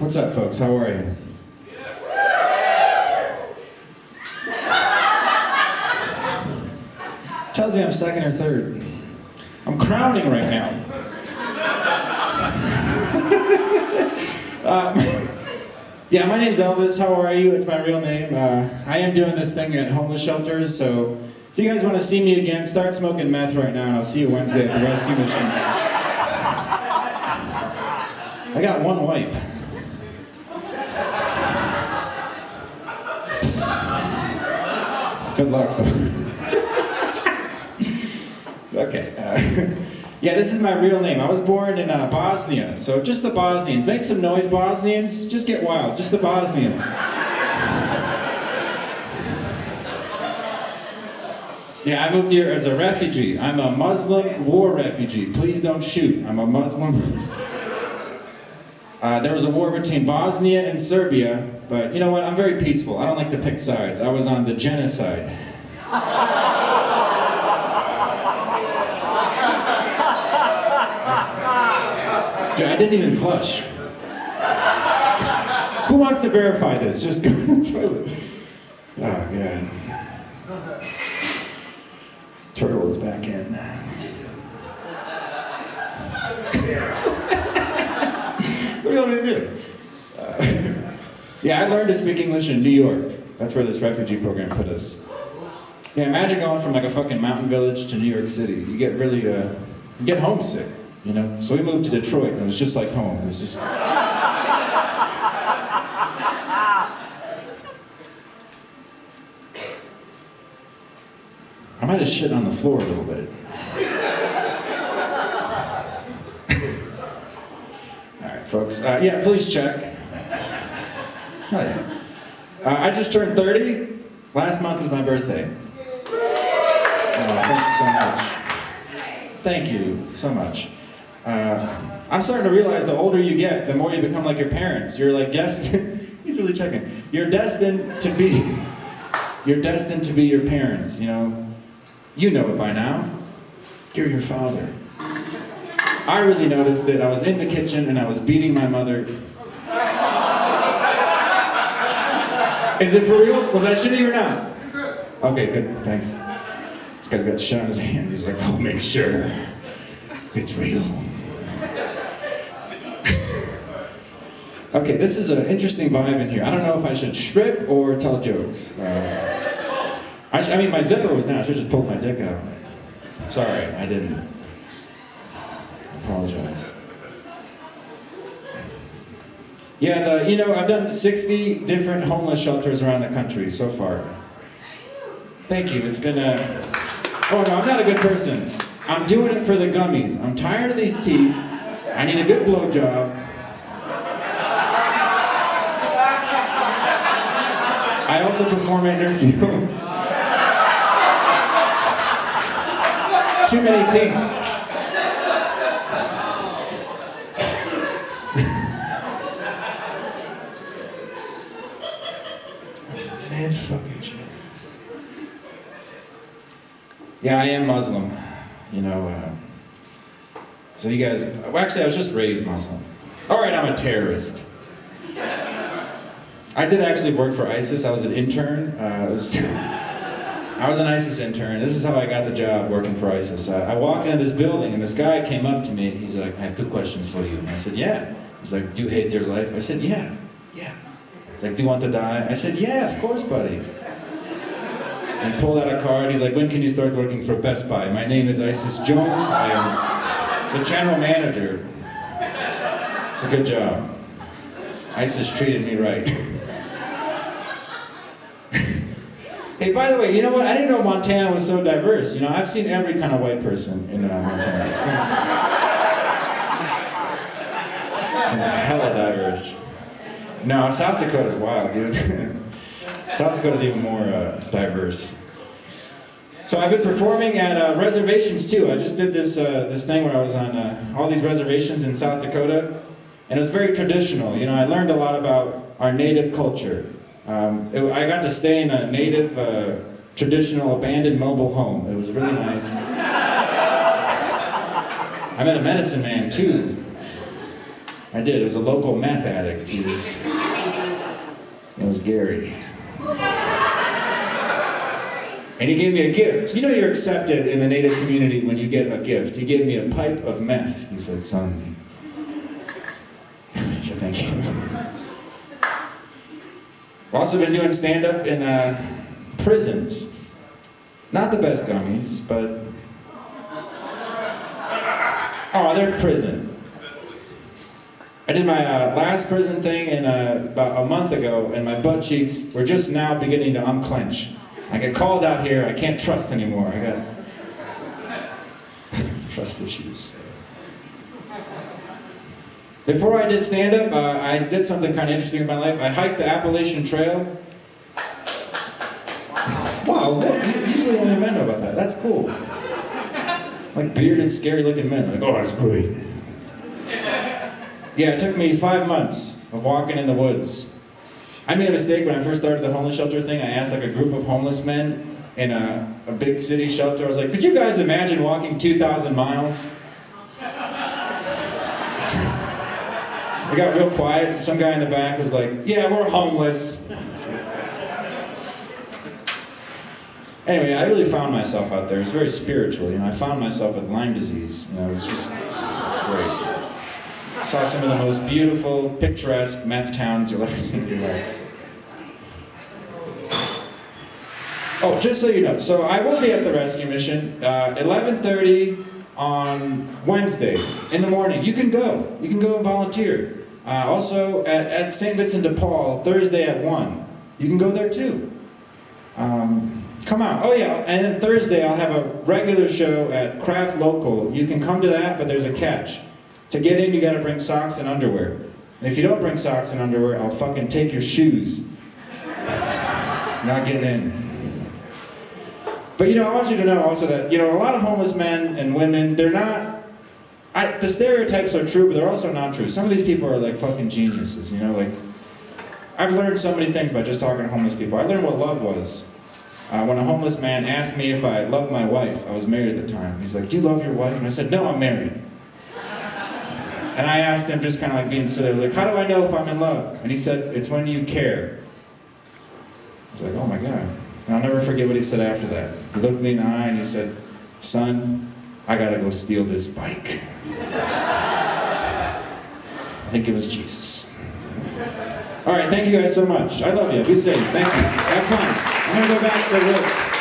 What's up, folks? How are you? Tells me I'm second or third. I'm crowning right now. Yeah, my name's Elvis. How are you? It's my real name. I am doing this thing at homeless shelters, so if you guys want to see me again, start smoking meth right now, and I'll see you Wednesday at the rescue mission. I got one wipe. Good luck, folks. Okay. Yeah, this is my real name. I was born in Bosnia, so just the Bosnians. Make some noise, Bosnians. Just get wild. Just the Bosnians. Yeah, I moved here as a refugee. I'm a Muslim war refugee. Please don't shoot. I'm a Muslim. There was a war between Bosnia and Serbia, but you know what? I'm very peaceful. I don't like to pick sides. I was on the genocide. Dude, I didn't even flush. Who wants to verify this? Just go to the toilet. Oh, God. Turtle is back in. What do you want me to do? Yeah, I learned to speak English in New York. That's where this refugee program put us. Yeah, imagine going from like a fucking mountain village to New York City. You get really, you get homesick, you know? So we moved to Detroit, and it was just like home. It was just... I might have shit on the floor a little bit. All right, folks. Yeah, please check. Oh, yeah. I just turned 30. Last month was my birthday. Thank you so much. Thank you so much. I'm starting to realize the older you get, the more you become like your parents. You're like destined. He's really checking. You're destined to be your parents. You know. You know it by now. You're your father. I really noticed that I was in the kitchen and I was beating my mother. Is it for real? Was that shitty or not? Okay, good, thanks. This guy's got shit on his hands. He's like, oh, make sure it's real. Okay, this is an interesting vibe in here. I don't know if I should strip or tell jokes. I mean, my zipper was down. I should have just pulled my dick out. Sorry, I didn't. I apologize. Yeah, you know, I've done 60 different homeless shelters around the country so far. Thank you. It's been a... Oh, no, I'm not a good person. I'm doing it for the gummies. I'm tired of these teeth. I need a good blowjob. I also perform at nursing homes. Too many teeth. Man fucking shit. Yeah, I am Muslim. You know, so you guys, well, actually I was just raised Muslim. Alright, I'm a terrorist. I did actually work for ISIS. I was an intern. I was an ISIS intern. This is how I got the job working for ISIS. I walked into this building and this guy came up to me. He's like, I have 2 questions for you. And I said, yeah. He's like, do you hate your life? I said, yeah. He's like, do you want to die? I said, yeah, of course, buddy. And he pulled out a card. He's like, when can you start working for Best Buy? My name is Isis Jones. It's a general manager. It's a good job. ISIS treated me right. Hey, by the way, you know what? I didn't know Montana was so diverse. You know, I've seen every kind of white person in Montana. It's been hella diverse. No, South Dakota's wild, dude. South Dakota's even more diverse. So I've been performing at reservations too. I just did this thing where I was on all these reservations in South Dakota, and it was very traditional. You know, I learned a lot about our native culture. I got to stay in a native, traditional, abandoned mobile home. It was really nice. I met a medicine man, too. I did. It was a local meth addict. His name was Gary. And he gave me a gift. You know you're accepted in the Native community when you get a gift. He gave me a pipe of meth. He said, son. I said, thank you. I've also been doing stand-up in prisons. Not the best gummies, but... Oh, they're prison. I did my last prison thing about a month ago, and my butt cheeks were just now beginning to unclench. I get called out here, I can't trust anymore. I got trust issues. Before I did stand-up, I did something kind of interesting in my life. I hiked the Appalachian Trail. Wow, look, usually only men know about that. That's cool. Like bearded, scary-looking men. Like, oh, that's great. Yeah, it took me 5 months of walking in the woods. I made a mistake when I first started the homeless shelter thing. I asked like a group of homeless men in a big city shelter. I was like, could you guys imagine walking 2,000 miles? We got real quiet, and some guy in the back was like, yeah, we're homeless. Anyway, I really found myself out there. It was very spiritual. I found myself with Lyme disease. It was just great. Saw some of the most beautiful, picturesque meth towns you'll ever see in your life. Oh, just so you know, so I will be at the rescue mission, 11:30 on Wednesday in the morning. You can go. You can go and volunteer. Also, at St. Vincent de Paul, Thursday at 1. You can go there too. Come on. Oh yeah, and then Thursday I'll have a regular show at Craft Local. You can come to that, but there's a catch. To get in, you gotta bring socks and underwear. And if you don't bring socks and underwear, I'll fucking take your shoes. Not getting in. But I want you to know also that, a lot of homeless men and women, they're not, the stereotypes are true, but they're also not true. Some of these people are like fucking geniuses, like, I've learned so many things by just talking to homeless people. I learned what love was. When a homeless man asked me if I loved my wife, I was married at the time. He's like, do you love your wife? And I said, no, I'm married. And I asked him, just kind of like being silly, I was like, how do I know if I'm in love? And he said, it's when you care. I was like, oh my God. And I'll never forget what he said after that. He looked me in the eye and he said, son, I gotta go steal this bike. I think it was Jesus. All right, thank you guys so much. I love you. Be safe. Thank you. Have fun. I'm gonna go back to work.